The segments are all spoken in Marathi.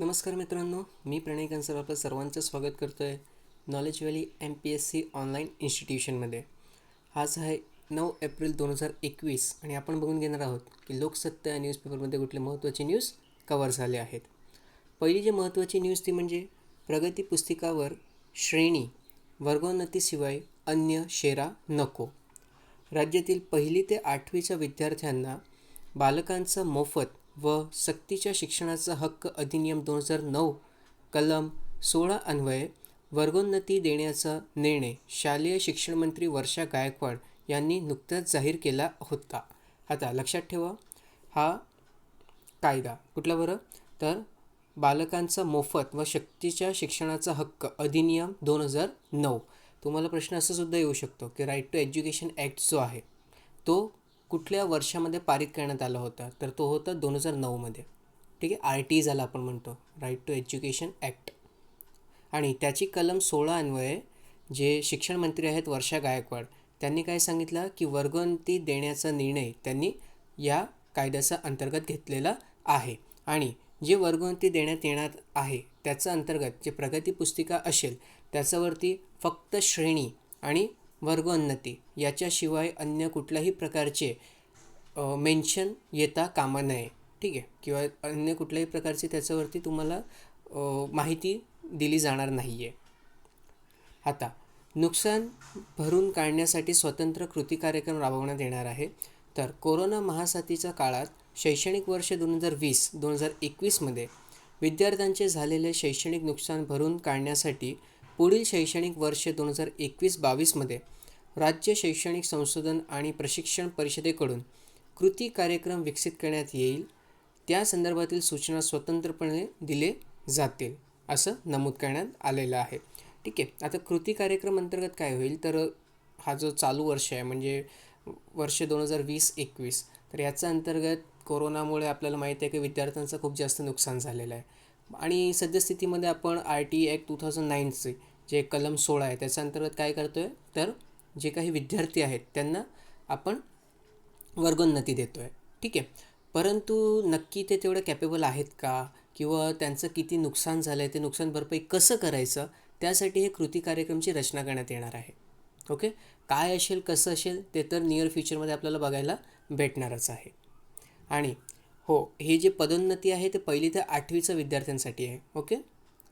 नमस्कार मित्रांनो, मी प्रणय कन्सर आपलं सर्वांचं स्वागत करतो आहे नॉलेज व्हॅली MPSC ऑनलाईन इन्स्टिट्यूशनमध्ये. आज आहे 9 एप्रिल 2021 आणि आपण बघून घेणार आहोत की लोकसत्ता या न्यूजपेपरमध्ये कुठले महत्त्वाचे न्यूज कवर झाले आहेत. पहिली जी महत्त्वाची न्यूज ती म्हणजे प्रगती पुस्तिकावर श्रेणी वर्गोन्नतीशिवाय अन्य शेरा नको. राज्यातील 1ली ते 8वीच्या विद्यार्थ्यांना बालकांचा मोफत व सक्तीच्या शिक्षणाचा हक्क अधिनियम 2009 कलम 16 अन्वये वर्गोन्नती देण्याचा निर्णय शालेय शिक्षण मंत्री वर्षा गायकवाड यांनी नुकताच जाहीर केला होता. आता लक्षात ठेवा, हा कायदा कुठला बरं, तर बालकांचा मोफत व सक्तीच्या शिक्षणाचा हक्क अधिनियम 2009. तुम्हाला प्रश्न असा सुद्धा येऊ शकतो की राईट टू एज्युकेशन ॲक्ट जो आहे तो कुठल्या वर्षामध्ये पारित करण्यात आला होता, तर तो होता 2009मध्ये. ठीक आहे, RT झाला आपण म्हणतो, राईट टू एज्युकेशन ॲक्ट. आणि त्याची कलम 16 अन्वये जे शिक्षण मंत्री आहेत वर्षा गायकवाड त्यांनी काय सांगितलं की वर्गोन्नती देण्याचा निर्णय त्यांनी या कायद्याचा अंतर्गत घेतलेला आहे. आणि जे वर्गोन्नती देण्यात येणार आहे त्याचा अंतर्गत जे प्रगती पुस्तिका असेल त्याच्यावरती फक्त श्रेणी आणि वर्गोन्नती याच्याशिवाय अन्य कुठल्याही प्रकारचे मेन्शन येता कामा नये. ठीक आहे, किंवा अन्य कुठल्याही प्रकारची त्याच्यावरती तुम्हाला माहिती दिली जाणार नाही आहे. आता नुकसान भरून काढण्यासाठी स्वतंत्र कृती कार्यक्रम राबवण्यात येणार आहे. तर कोरोना महासाथीच्या काळात शैक्षणिक वर्ष 2020-2021मध्ये विद्यार्थ्यांचे झालेले शैक्षणिक नुकसान भरून काढण्यासाठी पुढील शैक्षणिक वर्ष 2021-22मध्ये राज्य शैक्षणिक संशोधन आणि प्रशिक्षण परिषदेकडून कृती कार्यक्रम विकसित करण्यात येईल. त्या संदर्भातील सूचना स्वतंत्रपणे दिले जातील असं नमूद करण्यात आलेलं आहे. ठीक आहे, आता कृती कार्यक्रम अंतर्गत काय होईल, तर हा जो चालू वर्ष आहे म्हणजे वर्ष 2020-21, तर याचा अंतर्गत कोरोनामुळे आपल्याला माहिती आहे की विद्यार्थ्यांचं खूप जास्त नुकसान झालेलं आहे. आणि सद्यस्थितीमध्ये आपण RT ॲक्ट 2009चे जे कलम 16 आहे त्याच्या अंतर्गत काय करतो आहे, तर जे काही विद्यार्थी आहेत त्यांना आपण वर्गोन्नती देतो आहे. ठीक आहे, परंतु नक्की ते तेवढं कॅपेबल आहेत का, किंवा त्यांचं किती नुकसान झालं आहे, ते नुकसान भरपाई कसं करायचं, त्यासाठी हे कृती कार्यक्रमची रचना करण्यात येणार आहे. ओके, काय असेल कसं असेल ते तर नियर फ्युचरमध्ये आपल्याला बघायला भेटणारच आहे. आणि हो, हे जे पदोन्नती आहे ते 1ली ते 8वीच्या विद्यार्थ्यांसाठी आहे. ओके,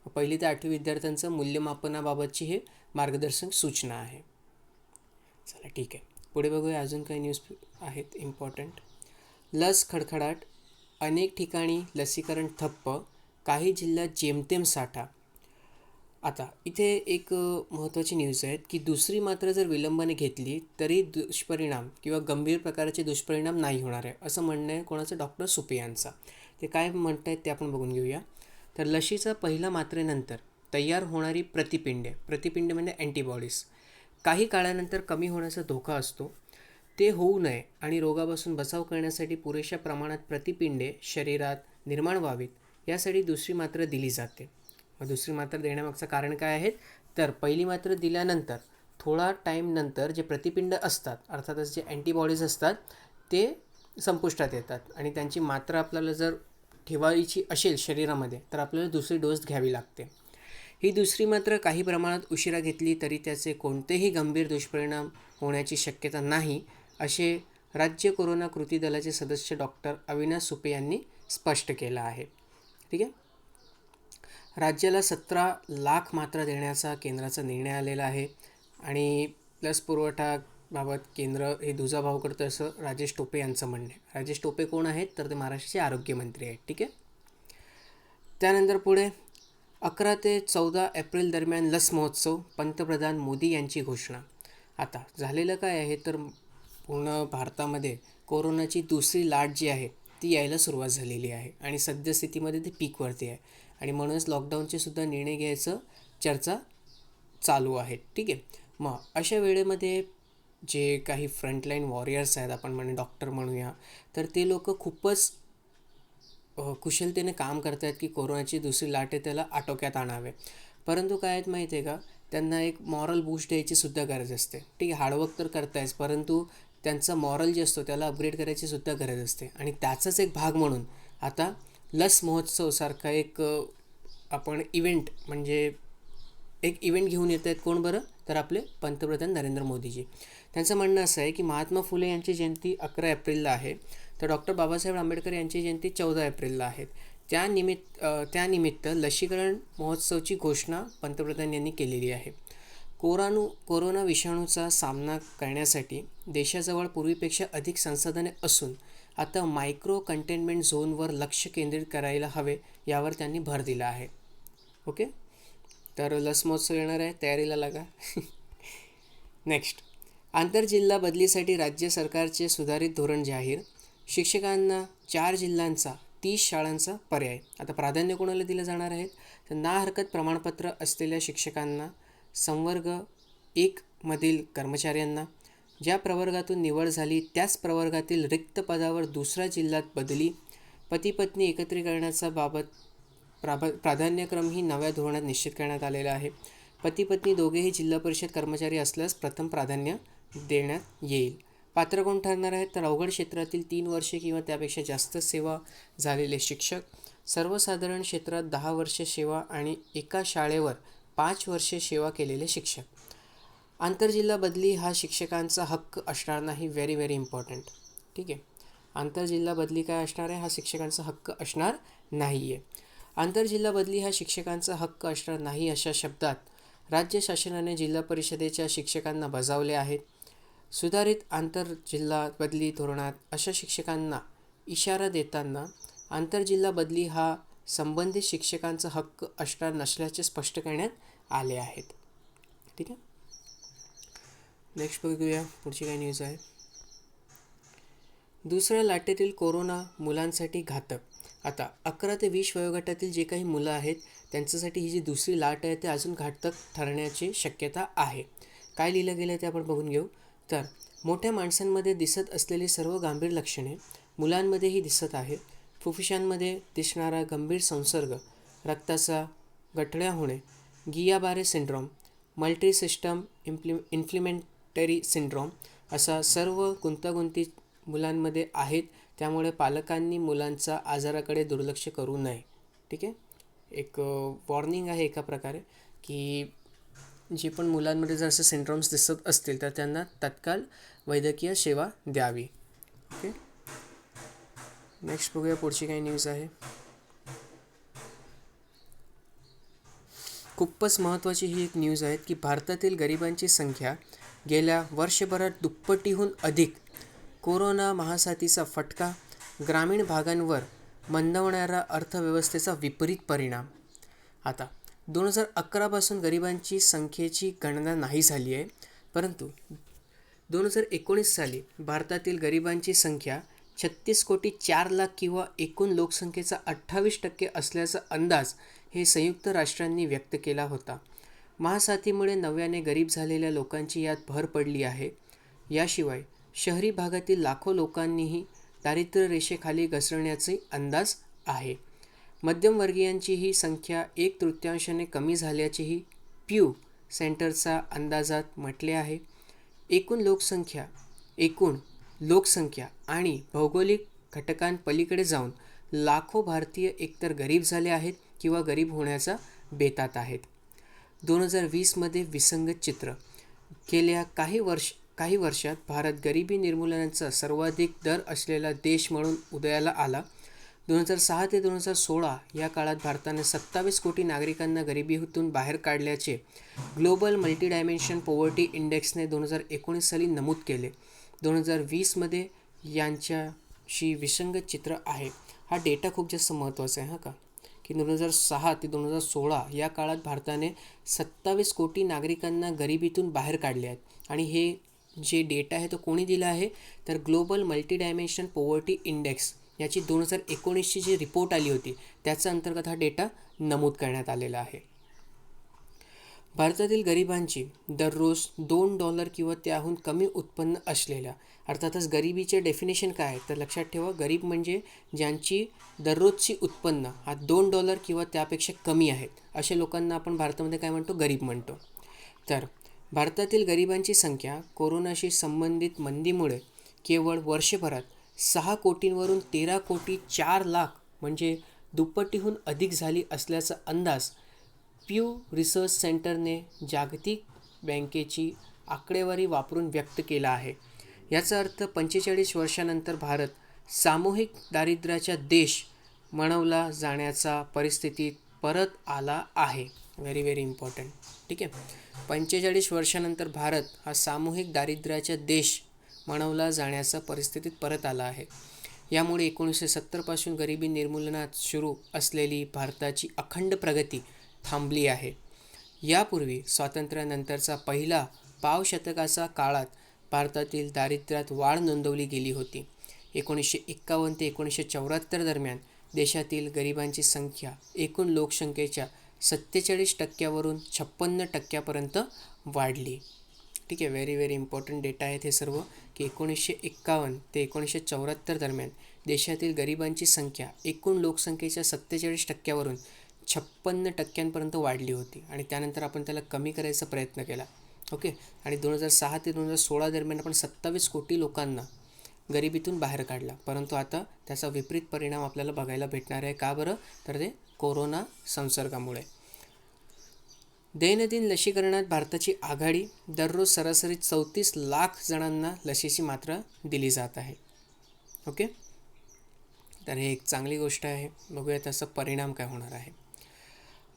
1ली ते 8वी विद्यार्थ्यांचं मूल्यमापनाबाबतची हे मार्गदर्शक सूचना आहे. चला ठीक आहे, पुढे बघूया अजून काही न्यूज आहेत इम्पॉर्टंट. लस खडखडाट, अनेक ठिकाणी लसीकरण ठप्प, काही जिल्ह्यात जेमतेम साठा. आता इथे एक महत्त्वाची न्यूज आहे की दुसरी मात्रा जर विलंबाने घेतली तरी दुष्परिणाम किंवा गंभीर प्रकारचे दुष्परिणाम नाही होणार आहे असं म्हणणं आहे कोणाचं, डॉक्टर सुपे यांचा. ते काय म्हणत आहेत ते आपण बघून घेऊया. तर लशीचा पहिल्या मात्रेनंतर तयार होणारी प्रतिपिंडे म्हणजे अँटीबॉडीज काही काळानंतर कमी होण्याचा धोका असतो. ते होऊ नये आणि रोगापासून बचाव करण्यासाठी पुरेशा प्रमाणात प्रतिपिंडे शरीरात निर्माण व्हावीत यासाठी दुसरी मात्रा दिली जाते. मग दुसरी मात्रा देण्यामागचं कारण काय आहे, तर पहिली मात्रा दिल्यानंतर थोडा टाईम नंतर जे प्रतिपिंड असतात अर्थातच जे अँटीबॉडीज असतात ते संपुष्टात येतात आणि त्यांची मात्रा आपल्याला जर ठेवायची असेल शरीरामध्ये तर आपल्याला दुसरी डोस घ्यावी लागते. ही दुसरी मात्रा काही प्रमाणात उशिरा घेतली तरी त्याचे कोणतेही गंभीर दुष्परिणाम होण्याची शक्यता नाही असे राज्य कोरोना कृती दलाचे सदस्य डॉक्टर अविनाश सुपे यांनी स्पष्ट केलं आहे. ठीक आहे, राज्याला 17 लाख मात्रा देण्याचा केंद्राचा निर्णय आलेला आहे आणि लस पुरवठाबाबत केंद्र हे दुजाभाव करतं असं राजेश टोपे यांचं म्हणणं आहे. राजेश टोपे कोण आहेत, तर ते महाराष्ट्राचे आरोग्यमंत्री आहेत. ठीक आहे, त्यानंतर पुढे 11 ते 14 एप्रिल दरम्यान लस महोत्सव, पंतप्रधान मोदी यांची घोषणा. आता झालेलं काय आहे, तर पूर्ण भारतामध्ये कोरोनाची दुसरी लाट जी आहे ती यायला सुरुवात झालेली आहे आणि सद्यस्थितीमध्ये ती पीकवरती आहे आणि म्हणूनच लॉकडाऊनचे सुद्धा निर्णय घ्यायचं चर्चा चालू आहेत. ठीक आहे, मग अशा वेळेमध्ये जे काही फ्रंटलाईन वॉरियर्स आहेत आपण डॉक्टर म्हणूया, तर ते लोक खूपच कुशलतेने काम करत आहेत की कोरोनाची दुसरी लाट आहे त्याला आटोक्यात आणावे. परंतु काय आहेत माहिती आहे का, त्यांना एक मॉरल बूस्ट द्यायची सुद्धा गरज असते. ठीक आहे, हार्डवर्क तर करतायच परंतु त्यांचा मॉरल जे असतो त्याला अपग्रेड करायची सुद्धा गरज असते आणि त्याचाच एक भाग म्हणून आता लस महोत्सवसारखा एक आपण इव्हेंट म्हणजे एक इव्हेंट घेऊन येत आहेत. कोण बरं? तर आपले पंतप्रधान नरेंद्र मोदीजी. त्यांचं म्हणणं असं आहे की महात्मा फुले यांची जयंती 11 एप्रिलला आहे, तर डॉक्टर बाबासाहेब आंबेडकर यांची जयंती 14 एप्रिलला आहे. त्यानिमित्त लसीकरण महोत्सवची घोषणा पंतप्रधान यांनी केलेली आहे. कोरोना विषाणूचा सामना करण्यासाठी देशाजवळ पूर्वीपेक्षा अधिक संसाधने असून आता मायक्रो कंटेनमेंट झोनवर लक्ष केंद्रित करायला हवे, यावर त्यांनी भर दिला आहे. ओके, तर लस महोत्सव येणार आहे, तयारीला लागा. नेक्स्ट, आंतरजिल्हा बदलीसाठी राज्य सरकारचे सुधारित धोरण जाहीर. शिक्षकांना 4 जिल्ह्यांचा 30 शाळांचा पर्याय. आता प्राधान्य कोणाला दिलं जाणार आहे? तर ना हरकत प्रमाणपत्र असलेल्या शिक्षकांना, संवर्ग 1 मधील कर्मचाऱ्यांना, ज्या प्रवर्गातून निवड झाली त्याच प्रवर्गातील रिक्त पदावर दुसऱ्या जिल्ह्यात बदली, पती पत्नी एकत्रीकरणाचा बाबत प्राधान्यक्रमही नव्या धोरणात निश्चित करण्यात आलेला आहे. पती पत्नी दोघेही जिल्हा परिषद कर्मचारी असल्यास प्रथम प्राधान्य देण्यात येईल. पात्र कोण ठरणार आहेत? तर अवघड क्षेत्रातील 3 वर्षे किंवा त्यापेक्षा जास्त सेवा झालेले शिक्षक, सर्वसाधारण क्षेत्रात 10 वर्षे सेवा आणि एका शाळेवर 5 वर्षे सेवा केलेले शिक्षक. आंतरजिल्हा बदली हा शिक्षकांचा हक्क असणार नाही. Very very important. ठीक आहे, आंतरजिल्हा बदली काय असणार आहे? हा शिक्षकांचा हक्क असणार नाही आहे. आंतरजिल्हा बदली हा शिक्षकांचा हक्क असणार नाही अशा शब्दात राज्य शासनाने जिल्हा परिषदेच्या शिक्षकांना बजावले आहेत. सुधारित आंतरजिल्हा बदली धोरणात अशा शिक्षकांना इशारा देताना आंतरजिल्हा बदली हा संबंधित शिक्षकांचा हक्क असणार नसल्याचे स्पष्ट करण्यात आले आहेत. ठीक आहे, नेक्स्ट बघूया पुढची काय न्यूज आहे. दुसऱ्या लाटेतील कोरोना मुलांसाठी घातक. आता 11 ते 20 वयोगटातील जे काही मुलं आहेत त्यांच्यासाठी ही जी दुसरी लाट आहे ते अजून घातक ठरण्याची शक्यता आहे. काय लिहिलं गेलं ते आपण बघून घेऊ. तर मोठ्या माणसांमध्ये दिसत असलेली सर्व गंभीर लक्षणे मुलांमध्येही दिसत आहेत. फुफ्फुसांमध्ये दिसणारा गंभीर संसर्ग, रक्ताचा गठड्या होणे, Guillain Barre syndrome, multi system inflammatory syndrome असा सर्व गुंतागुंती मुलांमध्ये आहेत. त्यामुळे पालकांनी मुलांचा आजाराकडे दुर्लक्ष करू नये. ठीक आहे, एक वॉर्निंग आहे एका प्रकारे की जे पण मुलांमध्ये जर असे सिंड्रोम्स दिसत असतील तर त्यांना तत्काळ वैद्यकीय सेवा द्यावी. ओके, नेक्स्ट बघूया पुढची काही न्यूज आहे. खूपच महत्त्वाची ही एक न्यूज आहे की भारतातील गरिबांची संख्या गेल्या वर्षभरात दुप्पटीहून अधिक. कोरोना महासाथीचा फटका, ग्रामीण भागांवर मंदावणारा अर्थव्यवस्थेचा विपरीत परिणाम. आता 2011 पासून गरिबांची संख्येची गणना नाही झाली आहे, परंतु 2019 साली भारतातील गरिबांची संख्या 36,04,00,000 किंवा एकूण लोकसंख्येचा 28% असल्याचा अंदाज हे संयुक्त राष्ट्रांनी व्यक्त केला होता. महासाथीमुळे नव्याने गरीब झालेल्या लोकांची यात भर पडली आहे. याशिवाय शहरी भागातील लाखो लोकांनीही दारिद्र्य रेषेखाली घसरण्याचे अंदाज आहे. मध्यमवर्गीयांची ही संख्या 1/3 कमी झाल्याचेही प्यू सेंटरचा अंदाजात म्हटले आहे. एकूण लोकसंख्या आणि भौगोलिक घटकांपलीकडे जाऊन लाखो भारतीय एकतर गरीब झाले आहेत किंवा गरीब होण्याचा बेतात आहेत. 2020 मध्ये विसंगत चित्र. गेल्या काही वर्षात भारत गरिबी निर्मूलनाचा सर्वाधिक दर असलेला देश म्हणून उदयाला आला. 2006 ते 2016 या काळात भारताने 27 कोटी नागरिकांना गरिबीतून बाहेर काढल्याचे ग्लोबल मल्टीडायमेन्शन पॉवर्टी इंडेक्सने 2019 साली नमूद केले. 2020 मध्ये यांच्याशी विसंगत चित्र आहे. हा डेटा खूप जास्त महत्त्वाचा आहे का, की 2006 ते 2016 या काळात भारताने 27 कोटी नागरिकांना गरिबीतून बाहेर काढले आहेत. आणि हे जे डेटा आहे तो कोणी दिला आहे? तर ग्लोबल मल्टीडायमेन्शन पॉवर्टी इंडेक्स याची 2019ची जी रिपोर्ट आली होती त्याच्या अंतर्गत हा डेटा नमूद करण्यात आलेला आहे. भारतातील गरिबांची दररोज $2 किंवा त्याहून कमी उत्पन्न असलेल्या, अर्थातच गरिबीचे डेफिनेशन काय आहे तर लक्षात ठेवा, गरीब म्हणजे ज्यांची दररोजची उत्पन्न हा $2 किंवा त्यापेक्षा कमी आहेत अशा लोकांना आपण भारतामध्ये काय म्हणतो? गरीब म्हणतो. तर भारतातील गरिबांची संख्या कोरोनाशी संबंधित मंदीमुळे केवळ वर्षभरात 6 कोटींवरून 13,04,00,000 म्हणजे दुप्पटीहून अधिक झाली असल्याचा अंदाज प्यू रिसर्च सेंटरने जागतिक बँकेची आकडेवारी वापरून व्यक्त केला आहे. याचा अर्थ 45 वर्षानंतर भारत सामूहिक दारिद्र्याचा देश म्हणवला जाण्याचा परिस्थितीत परत आला आहे. Very very important. ठीक आहे, 45 वर्षानंतर भारत हा सामूहिक दारिद्र्याचा देश म्हणवला जाण्याचा परिस्थितीत परत आला आहे. यामुळे 1970पासून गरिबी निर्मूलनात सुरू असलेली भारताची अखंड प्रगती थांबली आहे. यापूर्वी स्वातंत्र्यानंतरचा पहिला पावशतकाचा काळात भारतातील दारिद्र्यात वाढ नोंदवली गेली होती. 1951 ते 1974 दरम्यान देशातील गरिबांची संख्या एकूण लोकसंख्येच्या 47% 56% वाढली. ठीक आहे, व्हेरी व्हेरी इम्पॉर्टंट डेटा आहेत हे सर्व, की 1951 ते 1974 दरम्यान देशातील गरिबांची संख्या एकूण लोकसंख्येच्या 47% 56% वाढली होती आणि त्यानंतर आपण त्याला कमी करायचा प्रयत्न केला. ओके, आणि 2006 ते 2016 दरम्यान आपण 27 कोटी लोकांना गरिबीतून बाहेर काढला. परंतु आता त्याचा विपरीत परिणाम आपल्याला बघायला भेटणार आहे. का बरं? तर ते कोरोना संसर्गामुळे. दैनंदिन लसीकरणात भारताची आघाडी. दररोज सरासरी 34 लाख जणांना लसीची मात्रा दिली जात आहे. ओके, तर हे एक चांगली गोष्ट आहे. बघूया त्याचा परिणाम काय होणार आहे.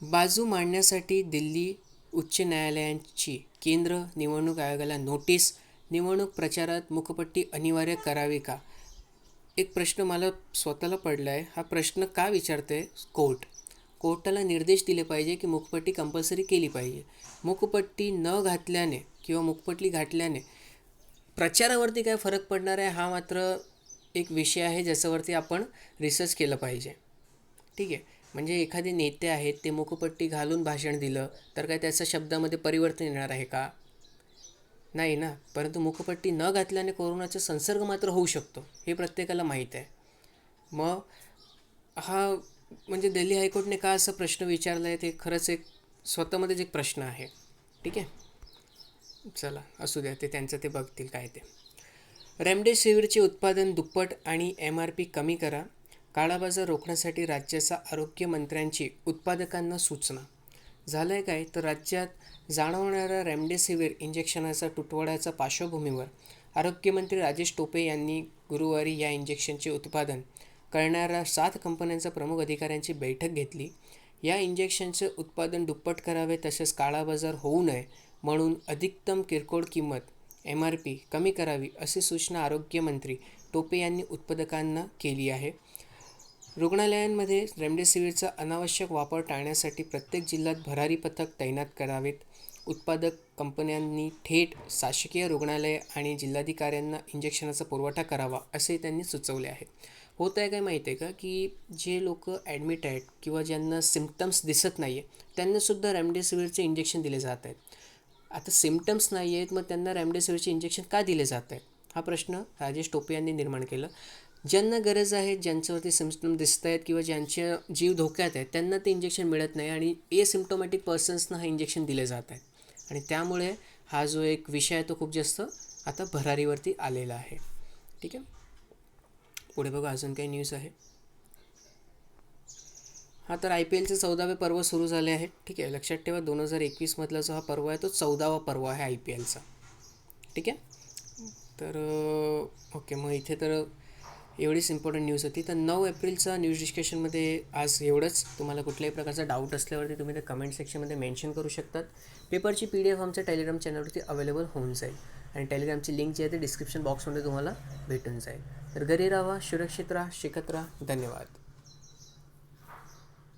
बाजू मांडण्यासाठी दिल्ली उच्च न्यायालयाची केंद्र निवडणूक आयोगाला नोटीस. निवडणूक प्रचारात मुखपट्टी अनिवार्य करावी का? एक प्रश्न मला स्वतःला पडला आहे. हा प्रश्न का विचारते कोर्टाला निर्देश दिले पाहिजे की मुखपट्टी कंपल्सरी केली पाहिजे. मुखपट्टी न घातल्याने किंवा मुखपट्टी घातल्याने प्रचारावरती काय फरक पडणार आहे, हा मात्र एक विषय आहे ज्याच्यावरती आपण रिसर्च केलं पाहिजे. ठीक आहे, म्हणजे एखादे नेते आहेत ते मुखपट्टी घालून भाषण दिलं तर काय त्याच्या शब्दामध्ये परिवर्तन येणार आहे का? नाही ना. परंतु मुखपट्टी न घातल्याने कोरोनाचा संसर्ग मात्र होऊ शकतो, हे प्रत्येकाला माहीत आहे. मग हा म्हणजे दिल्ली हायकोर्टने का असा प्रश्न विचारला आहे ते खरंच एक स्वतःमध्येच एक प्रश्न आहे. ठीक आहे, चला असू द्या, ते त्यांचं ते बघतील काय ते. रेमडेसिवीरचे उत्पादन दुप्पट आणि MRP कमी करा. काळाबाजार रोखण्यासाठी राज्याच्या आरोग्यमंत्र्यांची उत्पादकांना सूचना. झालं आहे काय, तर राज्यात जाणवणाऱ्या रेमडेसिवीर इंजेक्शनाचा तुटवड्याच्या पार्श्वभूमीवर आरोग्यमंत्री राजेश टोपे यांनी गुरुवारी या इंजेक्शनचे उत्पादन करणाऱ्या 7 कंपन्यांच्या प्रमुख अधिकाऱ्यांची बैठक घेतली. या इंजेक्शनचे उत्पादन दुप्पट करावे तसेच काळाबाजार होऊ नये म्हणून अधिकतम किरकोळ किंमत MRP कमी करावी अशी सूचना आरोग्यमंत्री टोपे यांनी उत्पादकांना केली आहे. रुग्णालयांमध्ये रेमडेसिवीरचा अनावश्यक वापर टाळण्यासाठी प्रत्येक जिल्ह्यात भरारी पथक तैनात करावेत. उत्पादक कंपन्यांनी थेट शासकीय रुग्णालय आणि जिल्हाधिकाऱ्यांना इंजेक्शनाचा पुरवठा करावा असे त्यांनी सुचवले आहे. होत आहे काय माहीत आहे का, की जे लोक ॲडमिट आहेत किंवा ज्यांना सिम्पटम्स दिसत नाही आहे त्यांनासुद्धा रेमडेसिवीरचे इंजेक्शन दिले जात आहेत. आता सिम्पटम्स नाही आहेत, मग त्यांना रेमडेसिवीरचे इंजेक्शन का दिले जात आहेत, हा प्रश्न राजेश टोपे यांनी निर्माण केला. ज्यांना गरज आहे, ज्यांच्यावरती सिम्पटम दिसत आहेत किंवा ज्यांचे जीव धोक्यात आहेत त्यांना ते इंजेक्शन मिळत नाही आणि एसिम्प्टोमॅटिक पर्सन्सना हा इंजेक्शन दिले जात आहे आणि त्यामुळे हा जो एक विषय आहे तो खूप जास्त आता भरारीवरती आलेला आहे. ठीक आहे, पुढे बघा अजून काही न्यूज आहे. हा तर IPLचे 14वे पर्व सुरू झाले आहे. ठीक आहे, लक्षात ठेवा 2021मधला जो हा पर्व आहे तो 14वा पर्व आहे IPLचा. ठीक आहे, तर ओके, मग इथे तर एवढीच इम्पॉर्टंट न्यूज होती. तर 9 एप्रिलचा न्यूज डिस्कशनमध्ये आज एवढंच. तुम्हाला कुठल्याही प्रकारचा डाऊट असल्यावरती तुम्ही ते कमेंट सेक्शनमध्ये मेन्शन करू शकतात. पेपरची PDF आमच्या टेलिग्राम चॅनलवरती अवेलेबल होऊन जाईल आणि टेलिग्रामची लिंक जी आहे ते डिस्क्रिप्शन बॉक्समध्ये तुम्हाला भेटून जाईल. तर घरी राहा, सुरक्षित राहा, शिकत राहा. धन्यवाद.